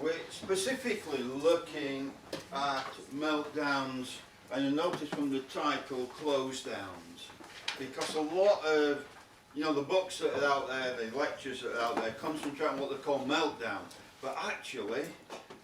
We're specifically looking at meltdowns, and you notice from the title, Closedowns, because a lot of, the books that are out there, the lectures that are out there, concentrate on what they call meltdown. But actually,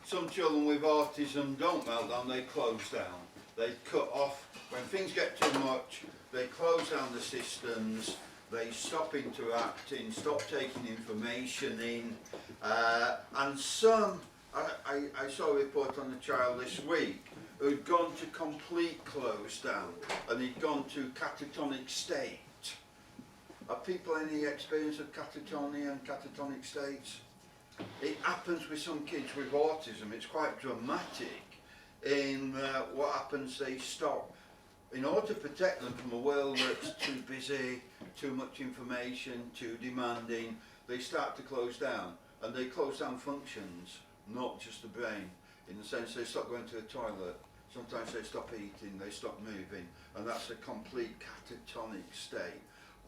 some children with autism don't melt down, they close down. They cut off. When things get too much, they close down the systems, they stop interacting, stop taking information in, and some, I saw a report on a child this week who'd gone to complete close down and he'd gone to catatonic state. Have people any experience of catatonia and catatonic states? It happens with some kids with autism. It's quite dramatic in what happens, they stop. In order to protect them from a world that's too busy, too much information, too demanding, they start to close down. And they close down functions, not just the brain, in the sense they stop going to the toilet. Sometimes they stop eating, they stop moving, and that's a complete catatonic state.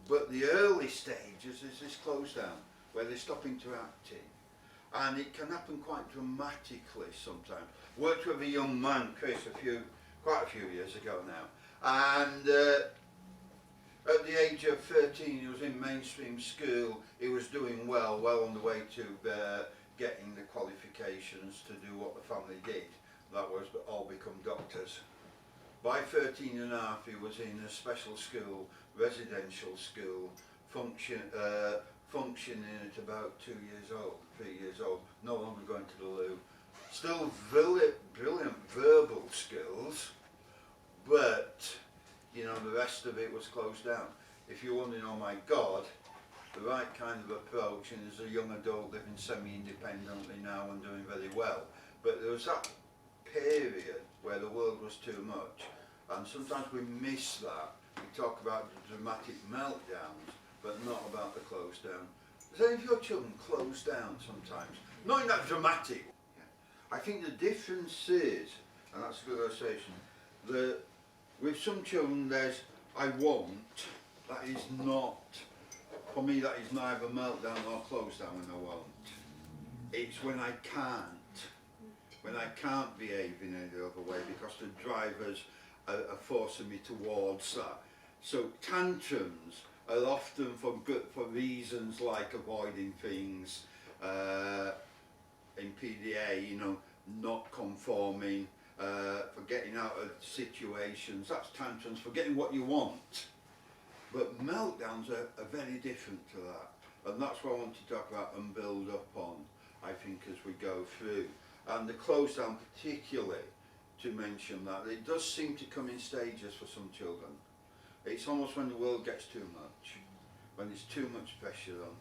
But the early stages is this close down, where they stop interacting. And it can happen quite dramatically sometimes. Worked with a young man, Chris, quite a few years ago now, and at the age of 13 he was in mainstream school. He was doing well on the way to getting the qualifications to do what the family did. That was all become doctors. By 13 and a half he was in a special school, residential school, functioning at about 2 years old, 3 years old, no longer going to the loo. Still brilliant verbal skills, but the rest of it was closed down. If you're wondering, oh my God, the right kind of approach, and as a young adult living semi-independently now and doing very well, but there was that period where the world was too much, and sometimes we miss that. We talk about the dramatic meltdowns, but not about the close down. Does any of your children close down sometimes? Not in that dramatic. I think the difference is, and that's a good illustration, that with some children there's I won't, that is not, for me that is neither meltdown or close down when I won't. It's when I can't behave in any other way because the drivers are forcing me towards that. So tantrums are often for reasons like avoiding things, in PDA, not conforming, for getting out of situations. That's tantrums, for getting what you want. But meltdowns are very different to that, and that's what I want to talk about and build up on, I think, as we go through. And the close down particularly, to mention that, it does seem to come in stages for some children. It's almost when the world gets too much, when there's too much pressure on,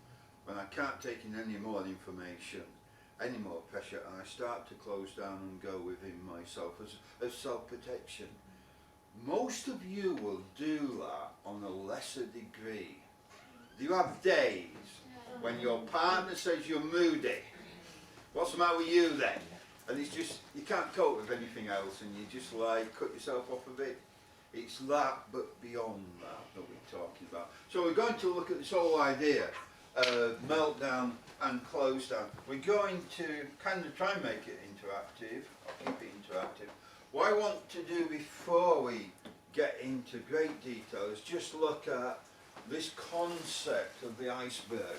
when I can't take in any more information, any more pressure, and I start to close down and go within myself as self-protection. Most of you will do that on a lesser degree. Do you have days when your partner says you're moody? What's the matter with you then? And it's just, you can't cope with anything else and you just cut yourself off a bit. It's that, but beyond that we're talking about. So we're going to look at this whole idea of meltdown and close down. We're going to kind of try and make it interactive, or keep it interactive. What I want to do before we get into great detail is just look at this concept of the iceberg.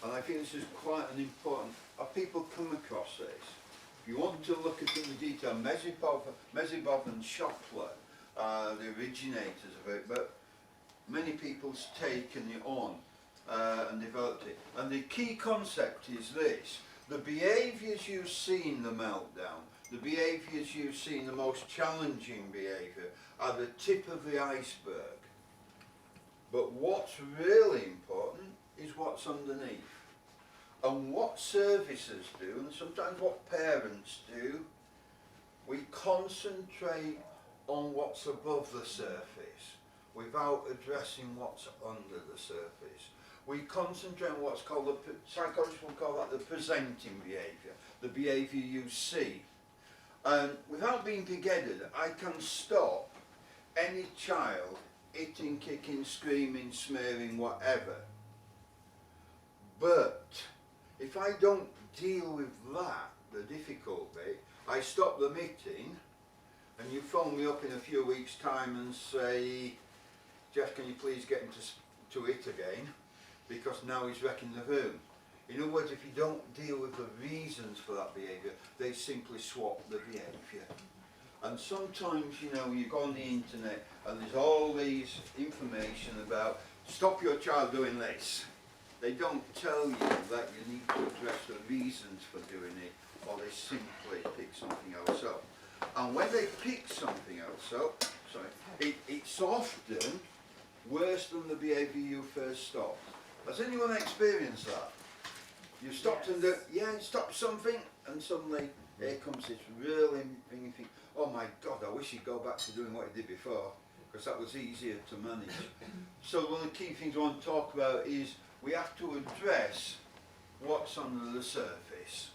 And I think this is quite an important, have people come across this? If you want to look at it in detail, Mezibov and Shopler are the originators of it, but many people's taken it on and developed it. And the key concept is this: the behaviours you see in the meltdown, the behaviours you see in the most challenging behaviour, are the tip of the iceberg. But what's really important is what's underneath. And what services do, and sometimes what parents do, we concentrate on what's above the surface without addressing what's under the surface. We concentrate on what's called, psychologists will call that the presenting behaviour, the behaviour you see. And without being big-headed, I can stop any child hitting, kicking, screaming, smearing, whatever. But if I don't deal with that, the difficult bit. I stop the meeting, and you phone me up in a few weeks' time and say, Geoff, can you please get him to it again, because now he's wrecking the room. In other words, if you don't deal with the reasons for that behaviour, they simply swap the behaviour. And sometimes, you know, you go on the internet and there's all these information about stop your child doing this. They don't tell you that you need to address the reasons for doing it, or they simply pick something else up. And when they pick something else up, it's often worse than the behaviour you first stopped. Has anyone experienced that? You stopped and stopped something, and suddenly here comes this really thing. You think, oh my God, I wish he'd go back to doing what he did before, because that was easier to manage. So one of the key things I want to talk about is we have to address what's under the surface.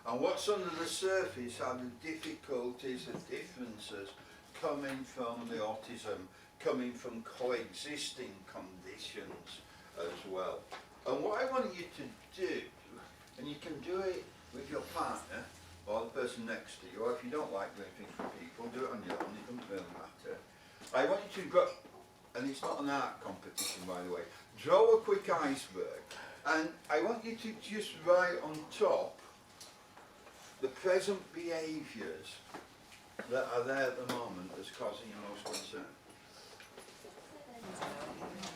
And what's under the surface are the difficulties, the differences coming from the autism, coming from coexisting conditions as well. And what I want you to do, and you can do it with your partner or the person next to you, or if you don't like doing things with people, do it on your own, it doesn't really matter. I want you to go, and it's not an art competition by the way, draw a quick iceberg, and I want you to just write on top the present behaviours that are there at the moment that's causing you most concern.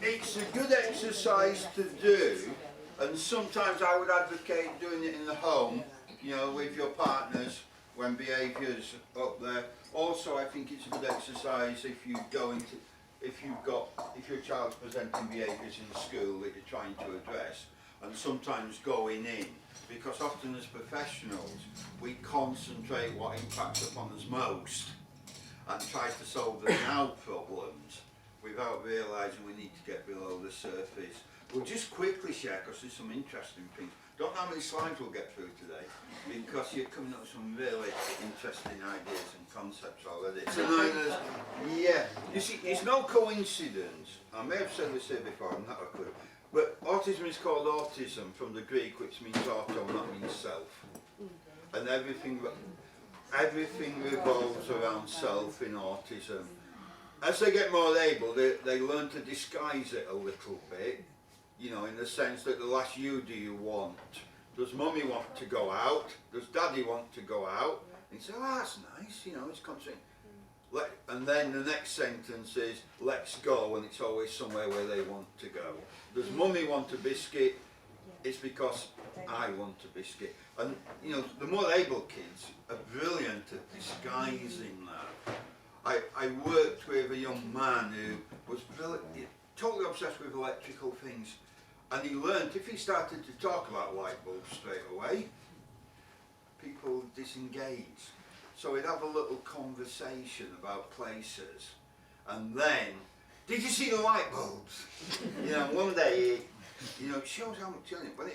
It's a good exercise to do, and sometimes I would advocate doing it in the home, you know, with your partners when behaviours up there. Also, I think it's a good exercise if you go into, if your child's presenting behaviours in school that you're trying to address, and sometimes going in, because often as professionals we concentrate what impacts upon us most and try to solve the now problems without realising we need to get below the surface. We'll just quickly share, because there's some interesting things. Don't know how many slides we'll get through today, because you're coming up with some really interesting ideas and concepts already. So, yeah, you see, it's no coincidence, I may have said this here before, I'm not a clue, but autism is called autism from the Greek, which means auto, and that means self. And everything revolves around self in autism. As they get more able, they learn to disguise it a little bit, you know, in the sense that the last you do you want. Does mummy want to go out? Does daddy want to go out? And you say, oh, that's nice, you know, it's concentrating. And then the next sentence is, let's go, and it's always somewhere where they want to go. Does mummy want a biscuit? It's because I want a biscuit. And, you know, the more able kids are brilliant at disguising that. I worked with a young man who was totally obsessed with electrical things, and he learned if he started to talk about light bulbs straight away, people disengage. So we'd have a little conversation about places, and then, did you see the light bulbs? You know, one day, you know, it shows how much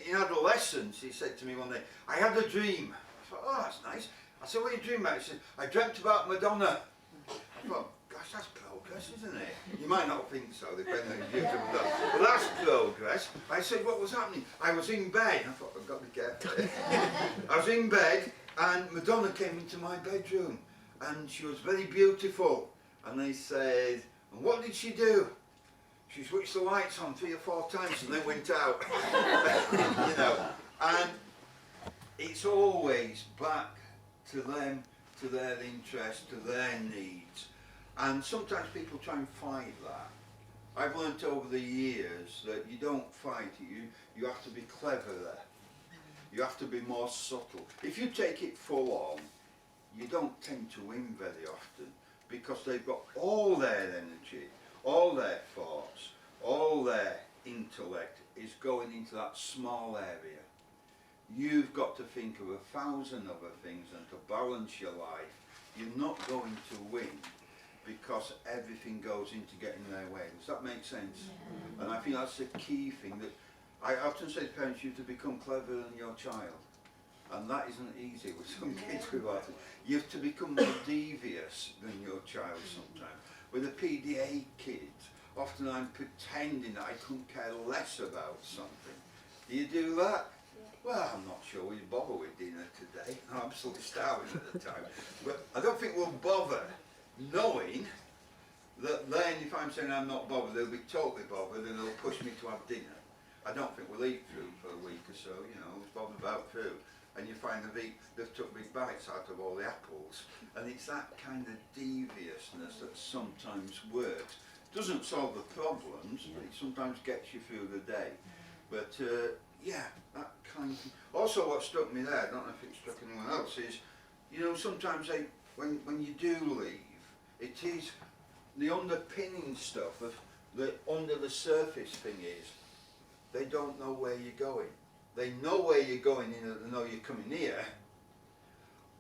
in adolescence, he said to me one day, I had a dream. I thought, oh, that's nice. I said, what are you dreaming about? He said, I dreamt about Madonna. I thought, gosh, that's progress, isn't it? You might not think so, depending on your views of Madonna. But that's progress. I said, what was happening? I was in bed. I thought, I've got to be careful. I was in bed, and Madonna came into my bedroom, and she was very beautiful. And they said, and what did she do? She switched the lights on 3 or 4 times and then went out. You know, and it's always back to them, to their interest, to their needs. And sometimes people try and fight that. I've learnt over the years that you don't fight it, you have to be cleverer. You have to be more subtle. If you take it full on, you don't tend to win very often, because they've got all their energy, all their thoughts, all their intellect is going into that small area. You've got to think of 1,000 other things, and to balance your life, you're not going to win, because everything goes into getting their way. Does that make sense? Yeah. And I think that's the key thing, that I often say to parents, you have to become cleverer than your child. And that isn't easy with some kids with autism. You have to become more devious than your child sometimes. With the PDA kids, often I'm pretending that I couldn't care less about something. Do you do that? Yeah. well, I'm not sure we'd bother with dinner today. I'm absolutely starving at the time. But I don't think we'll bother, knowing that then if I'm saying I'm not bothered, they'll be totally bothered and they'll push me to have dinner. I don't think we'll eat fruit for a week or so, you know, it's bothered about fruit. And you find they've took big bites out of all the apples. And it's that kind of deviousness that sometimes works. Doesn't solve the problems, but it sometimes gets you through the day. But yeah, that kind of thing. Also what struck me there, I don't know if it struck anyone else, is, you know, sometimes when you do leave, it is the underpinning stuff of the under the surface thing is, they don't know where you're going. They know where you're going in that they know you're coming here,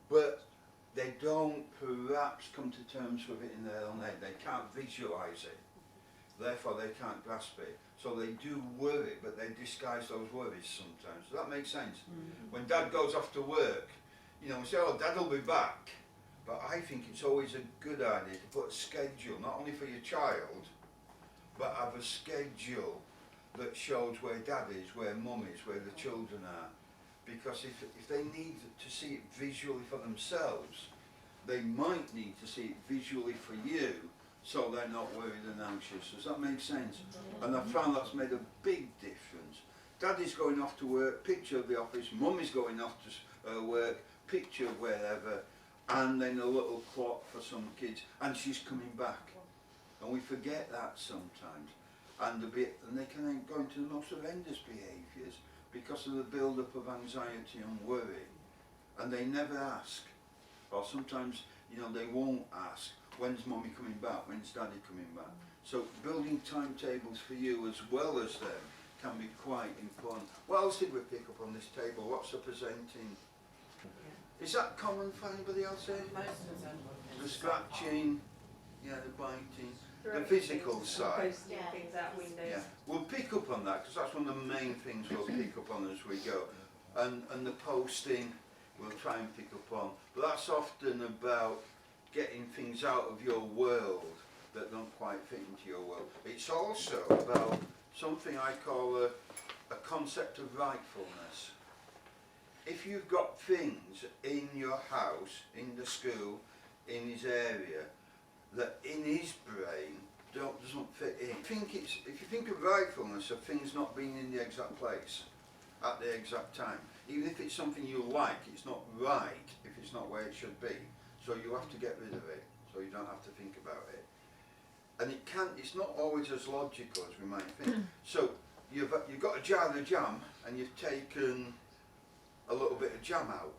but they don't perhaps come to terms with it in their own head. They can't visualise it, therefore they can't grasp it. So they do worry, but they disguise those worries sometimes. Does that make sense? Mm-hmm. When Dad goes off to work, you know, we say, oh, Dad will be back. But I think it's always a good idea to put a schedule, not only for your child, but have a schedule that shows where Dad is, where Mum is, where the children are. Because if they need to see it visually for themselves, they might need to see it visually for you, so they're not worried and anxious. Does that make sense? And I found that's made a big difference. Dad is going off to work, picture of the office, Mum is going off to work, picture of wherever, and then a little clock for some kids, and she's coming back. And we forget that sometimes. And they can then go into the most horrendous behaviours because of the build-up of anxiety and worry. And they never ask. Or sometimes, you know, they won't ask, when's Mummy coming back, when's Daddy coming back? So building timetables for you as well as them can be quite important. What else did we pick up on this table? What's the presenting? Is that common for anybody else here? The scratching, yeah, the biting. The physical side. Things out windows. Yeah, we'll pick up on that because that's one of the main things we'll pick up on as we go. And the posting we'll try and pick up on. But that's often about getting things out of your world that don't quite fit into your world. It's also about something I call a concept of rightfulness. If you've got things in your house, in the school, in his area, that in his brain doesn't fit in. If you think of rightfulness of things not being in the exact place at the exact time, even if it's something you like, it's not right if it's not where it should be. So you have to get rid of it, so you don't have to think about it. And it's not always as logical as we might think. So you've got a jar of jam and you've taken a little bit of jam out.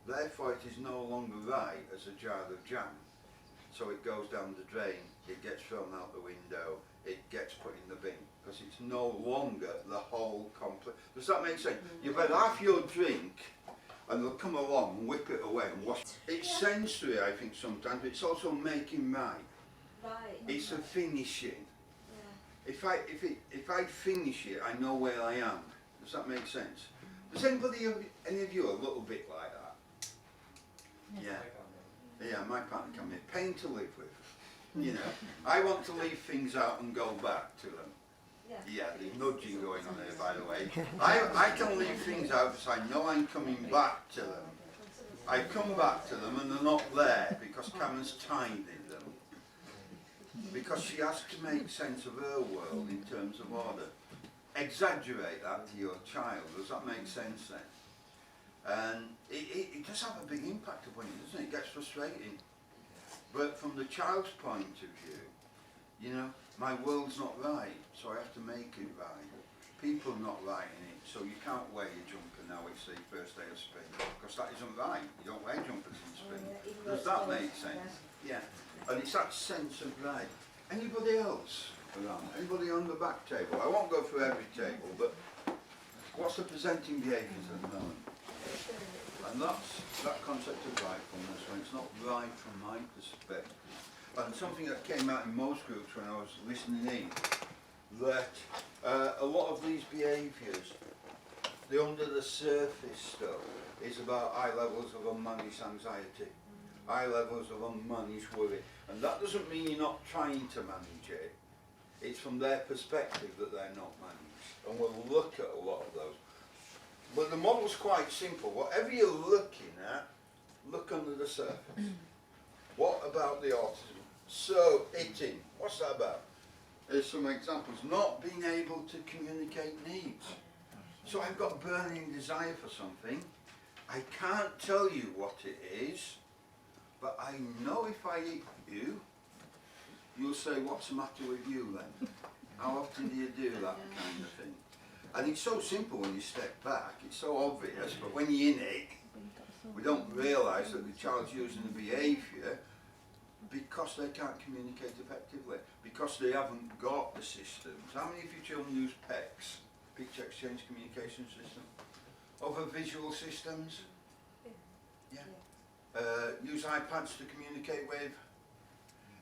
Therefore it is no longer right as a jar of jam. So it goes down the drain, it gets thrown out the window, it gets put in the bin, because it's no longer the whole complete. Does that make sense? You've had half your drink, and they'll come along and whip it away and wash it. It's sensory, I think, sometimes, but it's also making right. It's a finishing. Yeah. If I finish it, I know where I am. Does that make sense? Does any of you a little bit like that? Yeah. Yeah, my partner can be a pain to live with. You know, I want to leave things out and go back to them. Yeah, there's nudging going on there, by the way. I can leave things out because I know I'm coming back to them. I come back to them and they're not there because Cameron's tidied them. Because she has to make sense of her world in terms of order. Exaggerate that to your child. Does that make sense then? And it does have a big impact upon you, doesn't it? It gets frustrating. But from the child's point of view, you know, my world's not right, so I have to make it right. People are not right in it, so you can't wear your jumper now it's the first day of spring, because that isn't right. You don't wear jumpers in spring. Does that make sense? Yeah. And it's that sense of right. Anybody else around? Anybody on the back table? I won't go through every table, but what's the presenting behaviours at the moment? And that's that concept of rightfulness, when it's not right from my perspective. And something that came out in most groups when I was listening in, that a lot of these behaviours, the under the surface stuff, is about high levels of unmanaged anxiety, high levels of unmanaged worry. And that doesn't mean you're not trying to manage it. It's from their perspective that they're not managed. And we'll look at a lot of those. But the model's quite simple. Whatever you're looking at, look under the surface. What about the autism? So, eating, what's that about? Here's some examples. Not being able to communicate needs. So I've got burning desire for something. I can't tell you what it is, but I know if I eat you, you'll say, what's the matter with you then? How often do you do that kind of thing? And it's so simple when you step back, it's so obvious, but when you're in it, we don't realise that the child's using the behaviour because they can't communicate effectively, because they haven't got the systems. How many of your children use PECS, Picture Exchange Communication System? Other visual systems? Yeah. Use iPads to communicate with?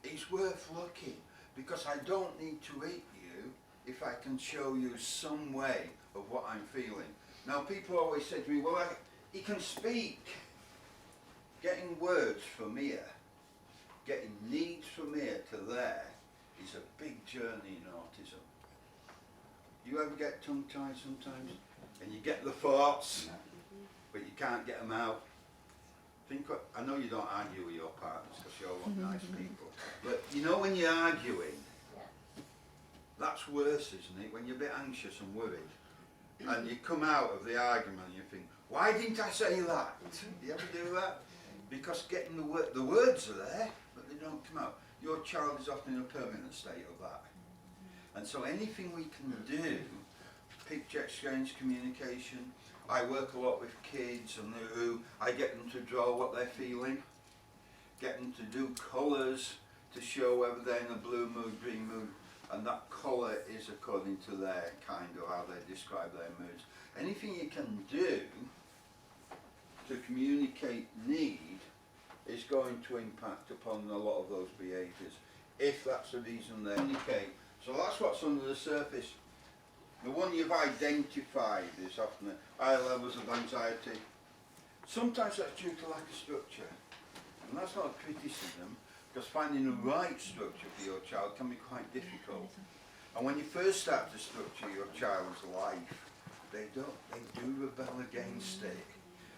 It's worth looking, because I don't need to eat you if I can show you some way of what I'm feeling. Now people always say to me, well, he can speak. Getting words from here, getting needs from here to there is a big journey in autism. You ever get tongue-tied sometimes? And you get the thoughts, but you can't get them out. I know you don't argue with your partners because you're all nice people, but you know when you're arguing, that's worse, isn't it? When you're a bit anxious and worried, and you come out of the argument and you think, why didn't I say that? You ever do that? Because getting the words are there, but they don't come out. Your child is often in a permanent state of that. And so anything we can do, picture exchange communication, I work a lot with kids and I get them to draw what they're feeling, get them to do colours to show whether they're in a blue mood, green mood, and that colour is according to their kind of how they describe their moods. Anything you can do to communicate need is going to impact upon a lot of those behaviours, if that's the reason they communicate. So that's what's under the surface. The one you've identified is often high levels of anxiety. Sometimes that's due to lack of structure. And that's not a criticism, because finding the right structure for your child can be quite difficult. And when you first start to structure your child's life, they do rebel against it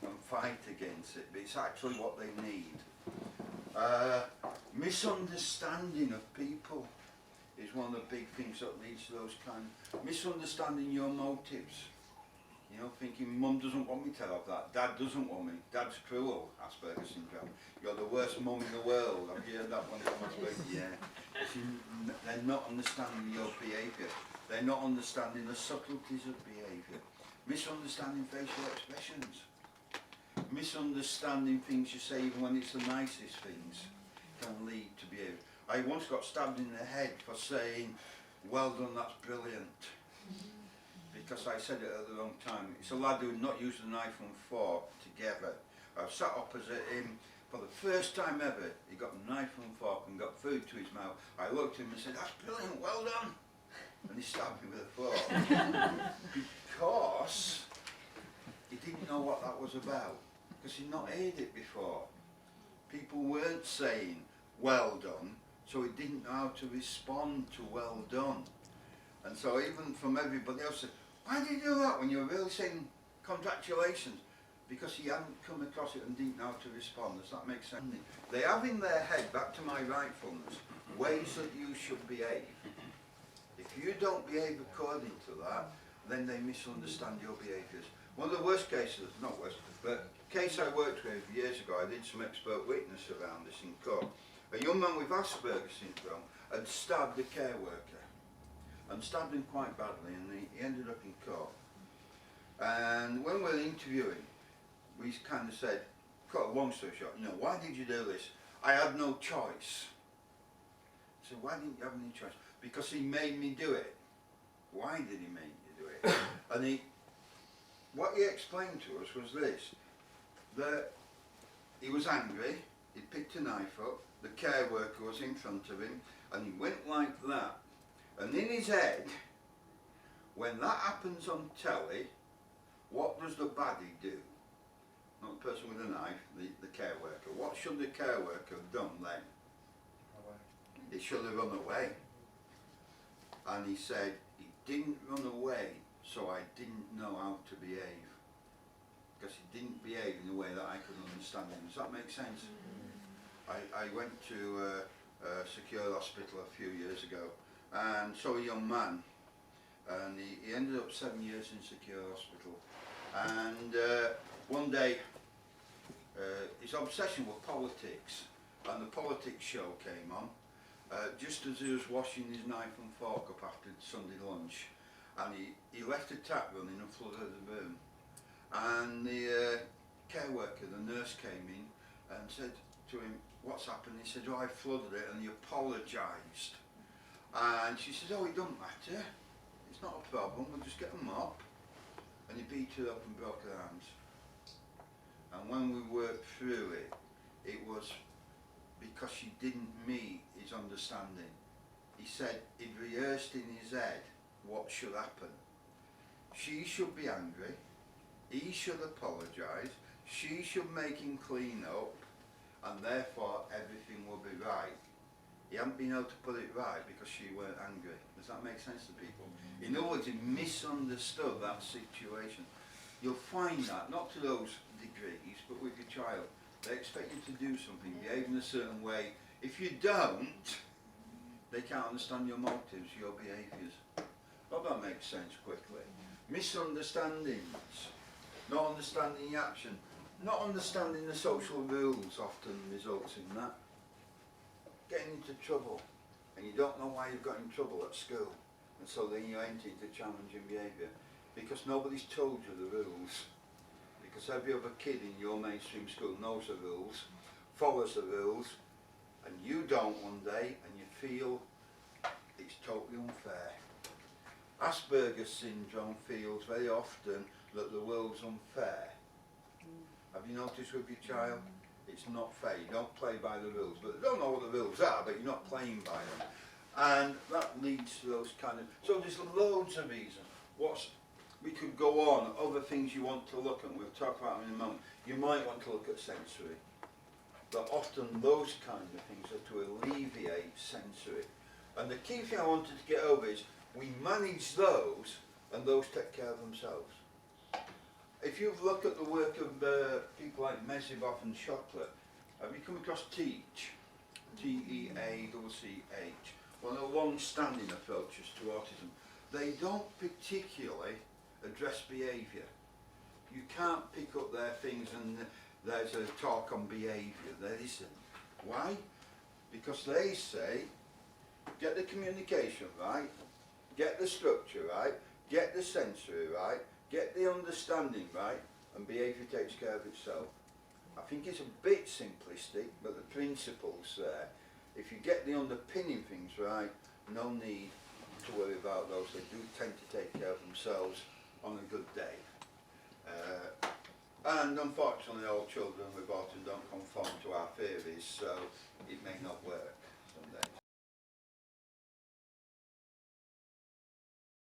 and fight against it, but it's actually what they need. Misunderstanding of people is one of the big things that leads to those kind of misunderstanding your motives. You know, thinking mum doesn't want me to have that, dad doesn't want me, dad's cruel, Asperger's syndrome. You're the worst mum in the world. Have you heard that one from Asperger's? Yeah. They're not understanding your behaviour. They're not understanding the subtleties of behaviour. Misunderstanding facial expressions. Misunderstanding things you say even when it's the nicest things can lead to behaviour. I once got stabbed in the head for saying, well done, that's brilliant. Because I said it at the wrong time. It's a lad who had not used a knife and fork together. I sat opposite him. For the first time ever, he got a knife and fork and got food to his mouth. I looked at him and said, that's brilliant, well done. And he stabbed me with a fork. Because he didn't know what that was about. Because he'd not heard it before. People weren't saying, well done. So he didn't know how to respond to well done. And so even from everybody else, why did you do that when you were really saying congratulations? Because he hadn't come across it and didn't know how to respond. Does that make sense? They have in their head, back to my rightfulness, ways that you should behave. If you don't behave according to that, then they misunderstand your behaviours. One of the worst cases, not worst, but a case I worked with years ago, I did some expert witness around this in court. A young man with Asperger's syndrome had stabbed a care worker, and stabbed him quite badly, and he ended up in court. And when we were interviewing, we kind of said, cut a long story short, you know, why did you do this? I had no choice. I said, why didn't you have any choice? Because he made me do it. Why did he make you do it? And what he explained to us was this, that he was angry, he picked a knife up, the care worker was in front of him, and he went like that. And in his head, when that happens on telly, what does the baddie do? Not the person with a knife, the care worker. What should the care worker have done then? He should have run away. And he said, he didn't run away, so I didn't know how to behave. because he didn't behave in a way that I could understand him. Does that make sense? I went to a secure hospital a few years ago and saw a young man, and he ended up 7 years in secure hospital, and one day his obsession with politics, and the politics show came on just as he was washing his knife and fork up after Sunday lunch, and he left the tap running and flooded the room, and the care worker, the nurse, came in and said to him, "What's happened?" He said, "Oh, I flooded it," and he apologised, and she said, "Oh, it don't matter, it's not a problem, we'll just get a mop," and he beat her up and broke her arms. And when we worked through it, it was because she didn't meet his understanding. He said he'd rehearsed in his head what should happen. She should be angry, he should apologise, she should make him clean up, and therefore everything will be right. He hadn't been able to put it right because she weren't angry. Does that make sense to people? In other words, he misunderstood that situation. You'll find that, not to those degrees, but with your child. They expect you to do something, behave in a certain way. If you don't, they can't understand your motives, your behaviours. Hope that makes sense quickly. Misunderstandings, not understanding the action, not understanding the social rules often results in that. Getting into trouble, and you don't know why you've got in trouble at school, and so then you enter into challenging behaviour because nobody's told you the rules. Because every other kid in your mainstream school knows the rules, follows the rules, and you don't one day, and you feel it's totally unfair. Asperger's syndrome feels very often that the world's unfair. Have you noticed with your child? It's not fair. You don't play by the rules, but they don't know what the rules are, but you're not playing by them. And that leads to those kind of... So there's loads of reasons. We could go on, other things you want to look at, we'll talk about them in a moment. You might want to look at sensory. But often those kind of things are to alleviate sensory. And the key thing I wanted to get over is we manage those, and those take care of themselves. If you look at the work of people like Mezibov and Shotler, have you come across TEACH? T-E-A-C-H. One of the long-standing approaches to autism. They don't particularly address behaviour. You can't pick up their things and there's a talk on behaviour. There isn't. Why? Because they say, get the communication right, get the structure right, get the sensory right, get the understanding right, and behaviour takes care of itself. I think it's a bit simplistic, but the principle's there. If you get the underpinning things right, no need to worry about those. They do tend to take care of themselves on a good day. And unfortunately all children with autism don't conform to our theories, so